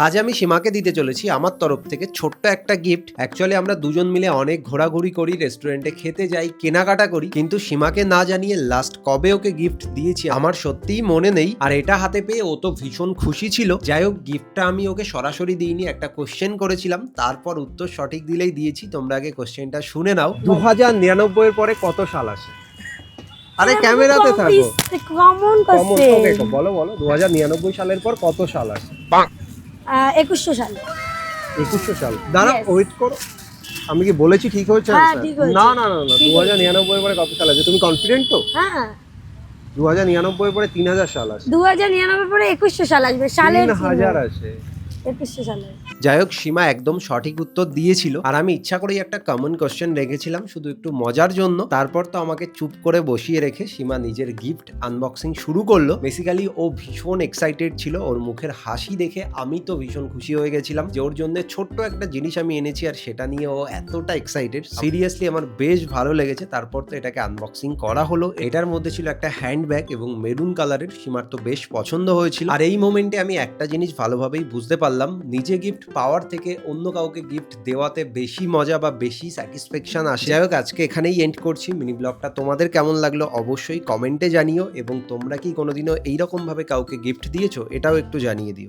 আজ আমি সীমাকে দিতে চলেছি আমার তরফ থেকে ছোট্ট একটা গিফট। অ্যাকচুয়ালি আমরা দুজন মিলে অনেক ঘোরাঘুরি করি, রেস্টুরেন্টে খেতে যাই, কেনাকাটা করি, কিন্তু সীমাকে না জানিয়ে লাস্ট কবে ওকে গিফট দিয়েছি আমার সত্যিই মনে নেই। আর এটা হাতে পেয়ে ও তো ভীষণ খুশি ছিল। যাই হোক, গিফটটা আমি ওকে সরাসরি দিইনি, একটা কোশ্চেন করেছিলাম, তারপর উত্তর সঠিক দিলেই দিয়েছি। তোমরা আগে কোশ্চেনটা শুনে নাও। 2099 এর পরে কত সাল আসে? আরে ক্যামেরাতে থাকো। Common common question. ওকে, বলো বলো 2099 সালের পর কত সাল আসে? 2100 সাল। 2100 সাল। দাঁড়া, Yes. ওয়েট করো। আমি কি বলেছি ঠিক হয়েছে হ্যাঁ, answer? ঠিক হয়েছে। না না না না, ঠিক 2099 পরে কত সাল আছে? তুমি কনফিডেন্ট তো? হ্যাঁ, 2099 পরে 3000 সাল আছে। 2099 পরে 2100 সাল আসবে, সালের 3000 আসে। 2100 সালে। যাই হোক, সীমা একদম সঠিক উত্তর দিয়েছিল। আর আমি ইচ্ছা করেই একটা কমন কোশ্চেন রেখেছিলাম শুধু একটু মজার জন্য। তারপর তো আমাকে চুপ করে বসিয়ে রেখে সীমা নিজের গিফট আনবক্সিং শুরু করলো। বেসিক্যালি ও ভীষণ এক্সাইটেড ছিল। ওর মুখের হাসি দেখে আমি তো ভীষণ খুশি হয়ে গেছিলাম যে ওর জন্য ছোট্ট একটা জিনিস আমি এনেছি, আর সেটা নিয়ে ও এতটা এক্সাইটেড। সিরিয়াসলি আমার বেশ ভালো লেগেছে। তারপর তো এটাকে আনবক্সিং করা হলো। এটার মধ্যে ছিল একটা হ্যান্ডব্যাগ এবং মেরুন কালারের। সীমার তো বেশ পছন্দ হয়েছিল। আর এই মোমেন্টে আমি একটা জিনিস ভালোভাবেই বুঝতে পারলাম, নিজে গিফট পাওয়ার থেকে অন্য কাউকে গিফট দেওয়াতে বেশি মজা বা বেশি স্যাটিসফ্যাকশন আসে। যাই হোক, আজকে এখানেই এন্ড করছি। মিনি ব্লগটা তোমাদের কেমন লাগলো অবশ্যই কমেন্টে জানিও, এবং তোমরা কি কোনোদিনও এইরকম ভাবে কাউকে গিফট দিয়েছো এটাও একটু জানিয়ে দিও।